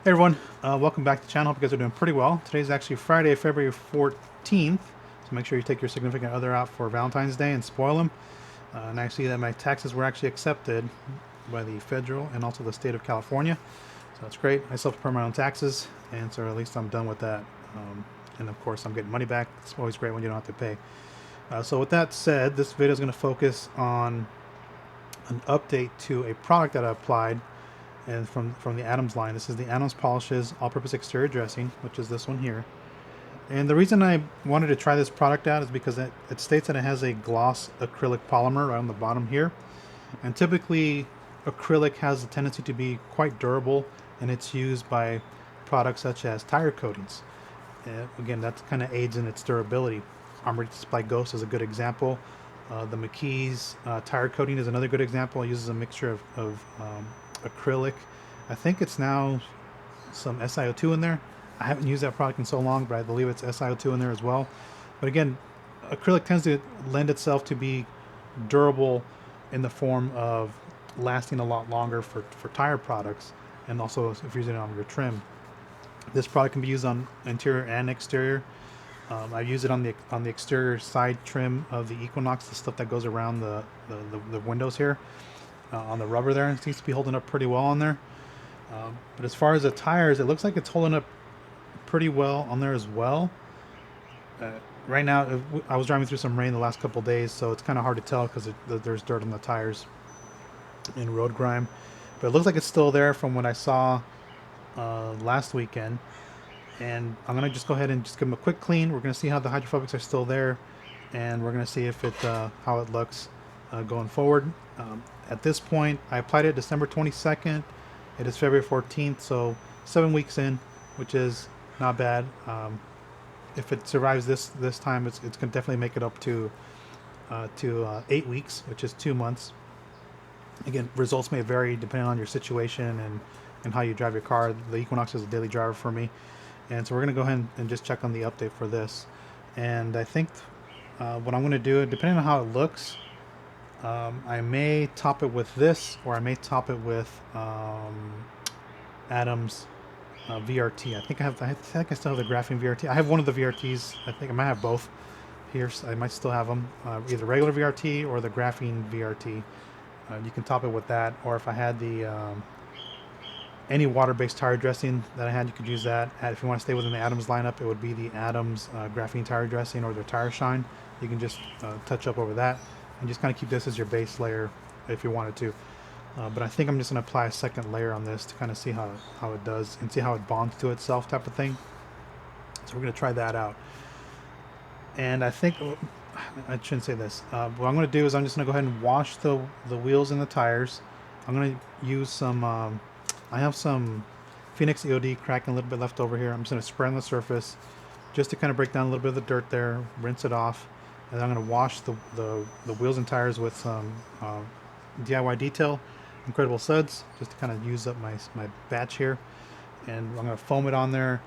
Hey everyone, welcome back to the channel. Hope you guys are doing pretty well. Today's actually Friday, February 14th, so make sure you take your significant other out for Valentine's Day and spoil them. And I see that my taxes were actually accepted by the federal and also the state of California, so that's great. I self-prepare my own taxes, and so at least I'm done with that. And of course, I'm getting money back. It's always great when you don't have to pay. So with that said, this video is going to focus on an update to a product that I applied and from the Adams line. This is the Adams Polishes All-Purpose Exterior Dressing, which is this one here. And the reason I wanted to try this product out is because it states that it has a gloss acrylic polymer right on the bottom here. And typically, acrylic has a tendency to be quite durable, and it's used by products such as tire coatings. Again, that kind of aids in its durability. Armored Supply Ghost is a good example. The McKee's tire coating is another good example. It uses a mixture of acrylic. I think it's now some SiO2 in there. I haven't used that product in so long, but I believe it's SiO2 in there as well. But again, acrylic tends to lend itself to be durable in the form of lasting a lot longer for tire products, and also if you're using it on your trim. This product can be used on interior and exterior. I use it on the exterior side trim of the Equinox, the stuff that goes around the windows here. On the rubber there, it seems to be holding up pretty well on there. But as far as the tires, it looks like it's holding up pretty well on there as well. Right now, I was driving through some rain the last couple of days, so it's kind of hard to tell because there's dirt on the tires and road grime. But it looks like it's still there from what I saw last weekend. And I'm going to just go ahead and just give them a quick clean. We're going to see how the hydrophobics are still there, and we're going to see if how it looks going forward. At this point, I applied it December 22nd. It is February 14th, so 7 weeks in, which is not bad. If it survives this time, it's going to definitely make it up to 8 weeks, which is 2 months. Again, results may vary depending on your situation and how you drive your car. The Equinox is a daily driver for me, and so we're going to go ahead and just check on the update for this. And I think what I'm going to do, depending on how it looks, I may top it with this, or I may top it with Adams VRT. I think I still have the graphene VRT. I have one of the VRTs. I think I might have both here. So I might still have them, either regular VRT or the graphene VRT. You can top it with that, or if I had the any water-based tire dressing that I had, you could use that. If you want to stay within the Adams lineup, it would be the Adams graphene tire dressing or their Tire Shine. You can just touch up over that and just kind of keep this as your base layer if you wanted to. But I think I'm just going to apply a second layer on this to kind of see how it does and see how it bonds to itself, type of thing. So we're going to try that out. And I think, I shouldn't say this. What I'm going to do is I'm just going to go ahead and wash the wheels and the tires. I'm going to use some, I have some Phoenix EOD cracking a little bit left over here. I'm just going to spray on the surface just to kind of break down a little bit of the dirt there, rinse it off. And I'm going to wash the wheels and tires with some DIY Detail Incredible Suds, just to kind of use up my batch here. And I'm going to foam it on there,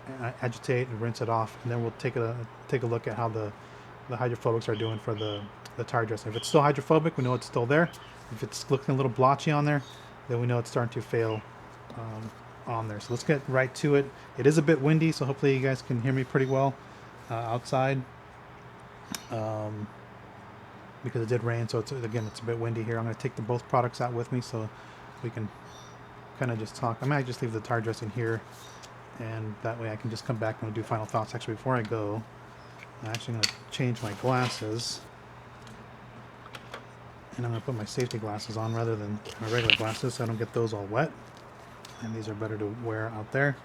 and agitate and rinse it off. And then we'll take a look at how the hydrophobics are doing for the tire dressing. If it's still hydrophobic, we know it's still there. If it's looking a little blotchy on there, then we know it's starting to fail on there. So let's get right to it. It is a bit windy, so hopefully you guys can hear me pretty well outside. Because it did rain, so it's a bit windy here. I'm going to take both products out with me so we can kind of just talk. I might just leave the tire dressing here, and that way I can just come back and do final thoughts. Actually, before I go, I'm actually going to change my glasses, and I'm going to put my safety glasses on rather than my regular glasses so I don't get those all wet, and these are better to wear out there.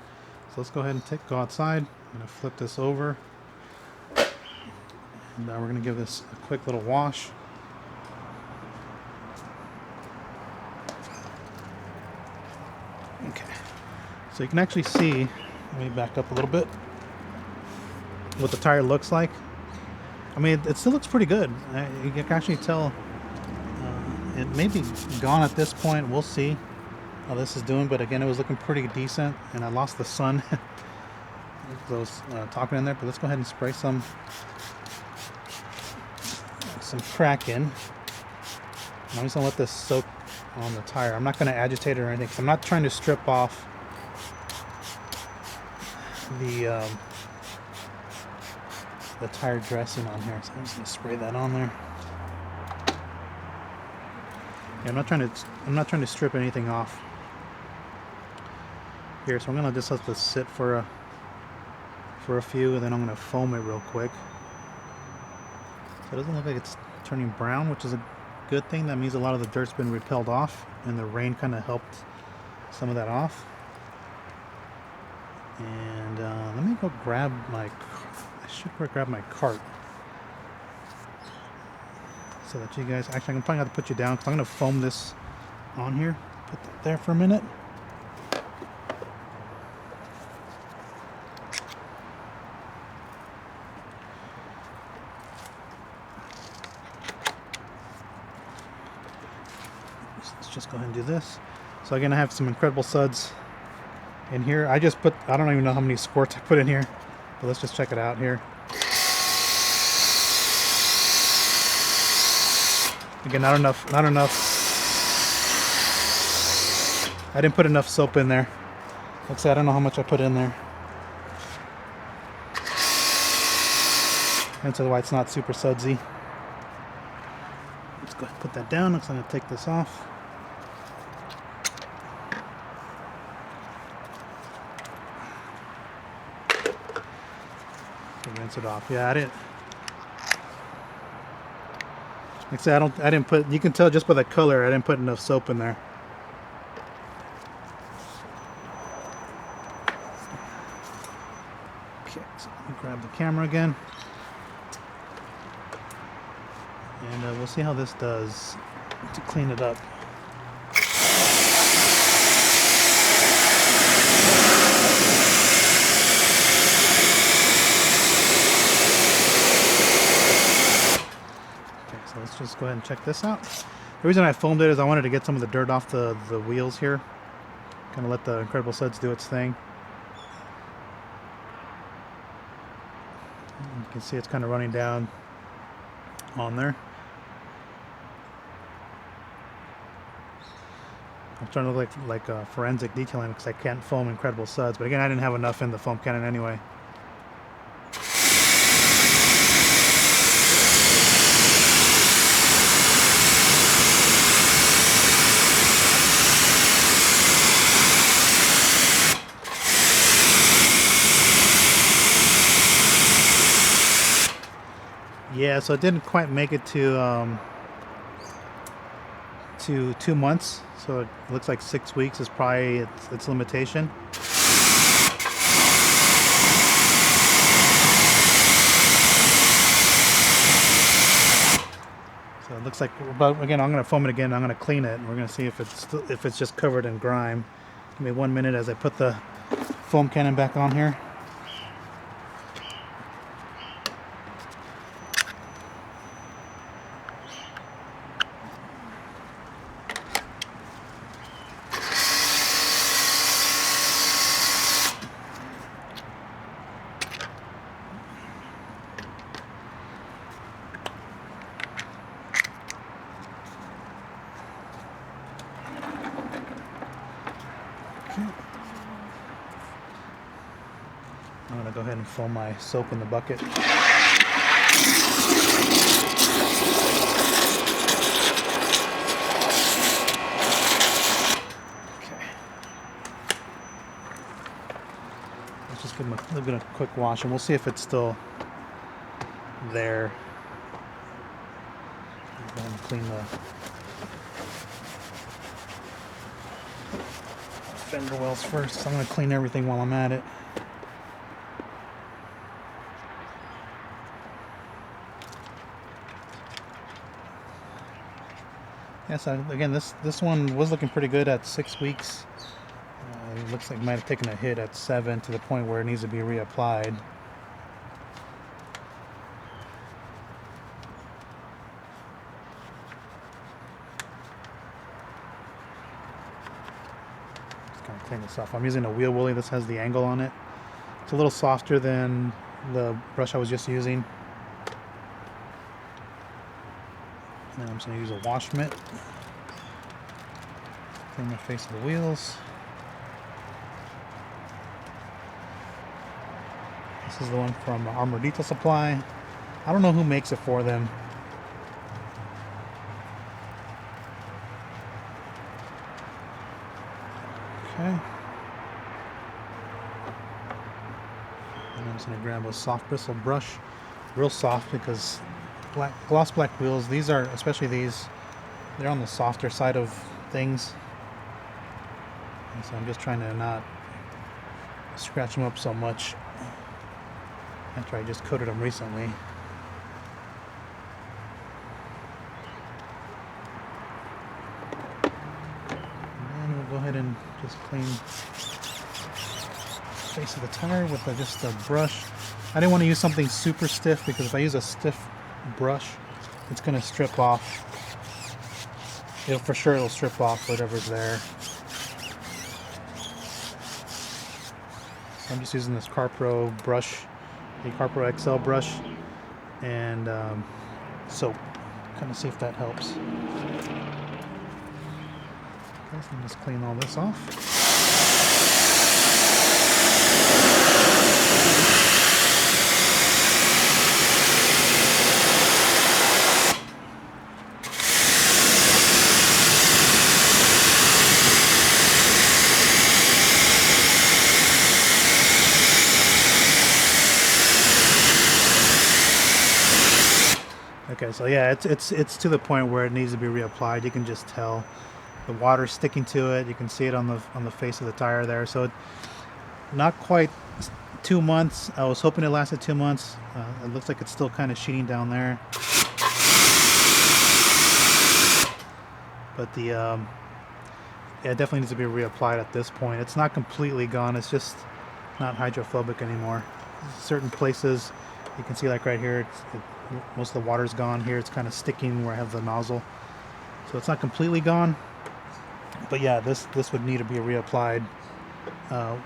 So let's go ahead and go outside. I'm going to flip this over. And now we're going to give this a quick little wash. Okay, so you can actually see, let me back up a little bit, what the tire looks like. I mean, it still looks pretty good. You can actually tell it may be gone at this point. We'll see how this is doing, but again, it was looking pretty decent, and I lost the sun. Those talking in there, but let's go ahead and spray some crack in. I'm just going to let this soak on the tire. I'm not going to agitate it or anything because I'm not trying to strip off the tire dressing on here, so I'm just gonna spray that on there. Yeah, I'm not trying to strip anything off here, so I'm gonna just let this sit for a few, and then I'm gonna foam it real quick. So it doesn't look like it's turning brown, which is a good thing. That means a lot of the dirt's been repelled off, and the rain kind of helped some of that off. And let me go grab my. I should go grab my cart so that you guys. Actually, I'm probably have to put you down because I'm gonna foam this on here. Put that there for a minute. Let's just go ahead and do this. So again, I have some Incredible Suds in here. I don't even know how many squirts I put in here, but let's just check it out here. Again, not enough. I didn't put enough soap in there. Like I said, I don't know how much I put in there. That's why it's not super sudsy. Let's go ahead and put that down. Looks like I'm going to take this off. Rinse it off. Yeah, I didn't. Like I said, I didn't put. You can tell just by the color, I didn't put enough soap in there. Okay, so let me grab the camera again, and we'll see how this does to clean it up. So let's just go ahead and check this out. The reason I foamed it is I wanted to get some of the dirt off the wheels here. Kind of let the Incredible Suds do its thing. You can see it's kind of running down on there. I'm trying to look like forensic detailing because I can't foam Incredible Suds. But again, I didn't have enough in the foam cannon anyway. Yeah, so it didn't quite make it to 2 months. So it looks like 6 weeks is probably its limitation. So it looks like, but again, I'm going to foam it again. I'm going to clean it, and we're going to see if it's just covered in grime. Give me 1 minute as I put the foam cannon back on here. I'm going to go ahead and foam my soap in the bucket. Okay. Let's just give them a little bit of a quick wash and we'll see if it's still there. Go ahead and clean the fender wells first. So I'm going to clean everything while I'm at it. Yes, again, this one was looking pretty good at 6 weeks. It looks like it might have taken a hit at 7 to the point where it needs to be reapplied. Just kind of clean this off. I'm using a wheel woolly. This has the angle on it. It's a little softer than the brush I was just using. And then I'm just going to use a wash mitt. Clean the face of the wheels. This is the one from Armor Detail Supply. I don't know who makes it for them. Okay. And I'm just going to grab a soft bristle brush. Real soft because gloss black wheels, these are, especially these, they're on the softer side of things. And so I'm just trying to not scratch them up so much after I just coated them recently. And we'll go ahead and just clean the face of the tire with just a brush. I didn't want to use something super stiff because if I use a stiff brush, it's going to strip off. For sure it'll strip off whatever's there. So I'm just using this CarPro brush, the CarPro XL brush, and soap. Kind of see if that helps. Okay, so I'm just clean all this off. Okay, so yeah, it's to the point where it needs to be reapplied. You can just tell the water's sticking to it. You can see it on the face of the tire there. So not quite 2 months. I was hoping it lasted 2 months. It looks like it's still kind of sheeting down there. But yeah, it definitely needs to be reapplied at this point. It's not completely gone. It's just not hydrophobic anymore. Certain places you can see, like right here, most of the water's gone. Here it's kind of sticking where I have the nozzle, so it's not completely gone. But yeah, this would need to be reapplied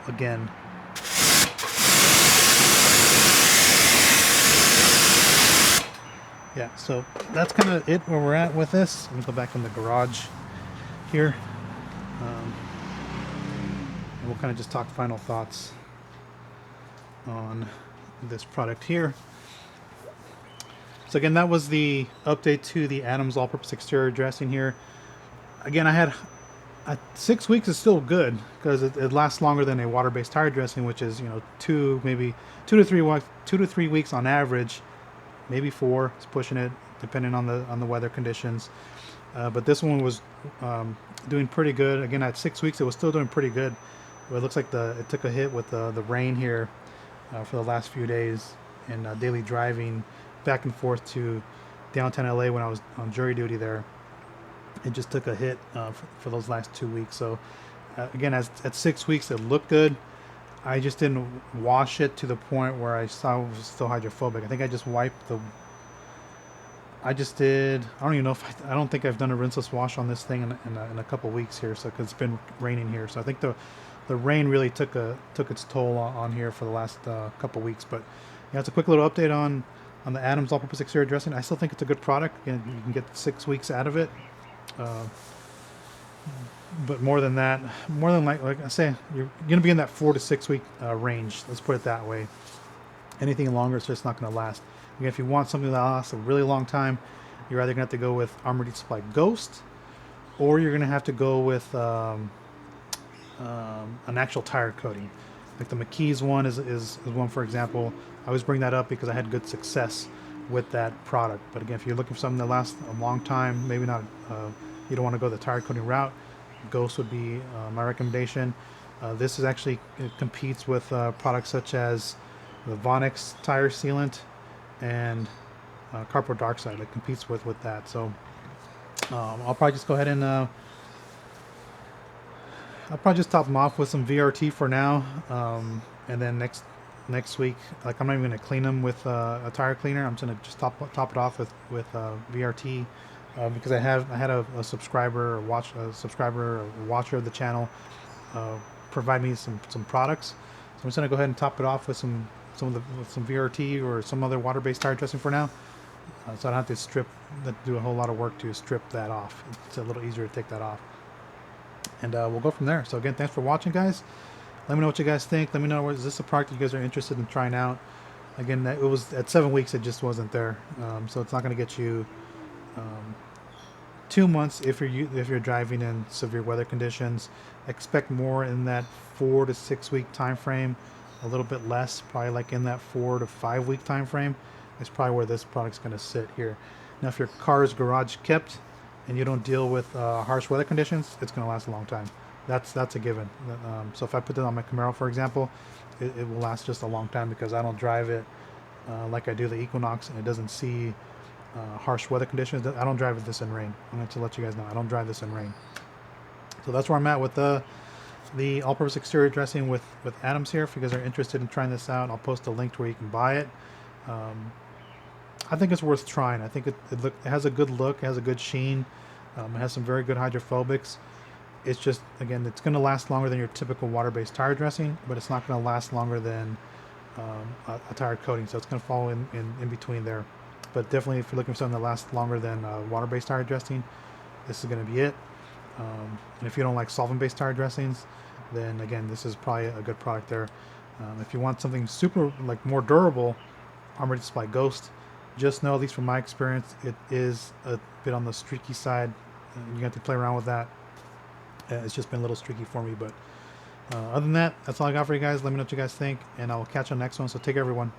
again. Yeah, so that's kind of it where we're at with this. Let me go back in the garage here. And we'll kind of just talk final thoughts on this product here. So again, that was the update to the Adams All-Purpose Exterior Dressing here. Again, I had 6 weeks is still good because it lasts longer than a water-based tire dressing, which is, you know, maybe two to three weeks on average, maybe 4. It's pushing it depending on the weather conditions. But this one was doing pretty good. Again, at 6 weeks, it was still doing pretty good. But it looks like it took a hit with the rain here for the last few days and daily driving back and forth to downtown LA when I was on jury duty there. It just took a hit for those last 2 weeks. So again, at 6 weeks it looked good. I just didn't wash it to the point where I saw it was still hydrophobic. I think I just wiped I don't even know if I don't think I've done a rinseless wash on this thing in a couple weeks here. So, 'cause it's been raining here, so I think the rain really took its toll on here for the last couple weeks. But yeah, it's a quick little update on the Adams All-Purpose Exterior Dressing. I still think it's a good product. Again, you can get 6 weeks out of it. But more than that, like I say, you're going to be in that 4 to 6 week range. Let's put it that way. Anything longer, it's just not going to last. Again, if you want something that lasts a really long time, you're either going to have to go with Armor Detail Supply Ghost, or you're going to have to go with an actual tire coating. Like the McKee's one is one, for example. I always bring that up because I had good success with that product. But again, if you're looking for something that lasts a long time, maybe not, you don't want to go the tire coating route, Ghost would be my recommendation. This is actually, it competes with products such as the Vonix tire sealant and CarPro Darkside. It competes with that. So I'll probably just go ahead and I'll probably just top them off with some VRT for now, and then next week, like I'm not even going to clean them with a tire cleaner. I'm just going to just top it off with VRT, because I had a subscriber or watcher of the channel provide me some products. So I'm just going to go ahead and top it off with some VRT or some other water-based tire dressing for now, so I don't have to do a whole lot of work to strip that off. It's a little easier to take that off. And we'll go from there. So again, thanks for watching, guys. Let me know what you guys think. Let me know, is this a product you guys are interested in trying out? Again, it was at 7 weeks, it just wasn't there. So it's not going to get you 2 months if you're driving in severe weather conditions. Expect more in that 4 to 6 week time frame, a little bit less, probably like in that 4 to 5 week time frame is probably where this product's going to sit here. Now, if your car is garage kept and you don't deal with harsh weather conditions, it's going to last a long time. That's a given. So if I put that on my Camaro, for example, it will last just a long time because I don't drive it like I do the Equinox, and it doesn't see harsh weather conditions. I don't drive this in rain. I'm going to let you guys know I don't drive this in rain. So that's where I'm at with the all-purpose exterior dressing with Adams here. If you guys are interested in trying this out, I'll post a link to where you can buy it. I think it's worth trying. I think it has a good look, it has a good sheen, it has some very good hydrophobics. It's just, again, it's going to last longer than your typical water-based tire dressing, but it's not going to last longer than a tire coating, so it's going to fall in between there. But definitely, if you're looking for something that lasts longer than water-based tire dressing, this is going to be it. And if you don't like solvent-based tire dressings, then again, this is probably a good product there. If you want something super, like, more durable, Armored Supply Ghost, just know, at least from my experience, it is a bit on the streaky side. You have to play around with that. It's just been a little streaky for me, but other than that, that's all I got for you guys. Let me know what you guys think, and I will catch you on the next one. So take care, everyone.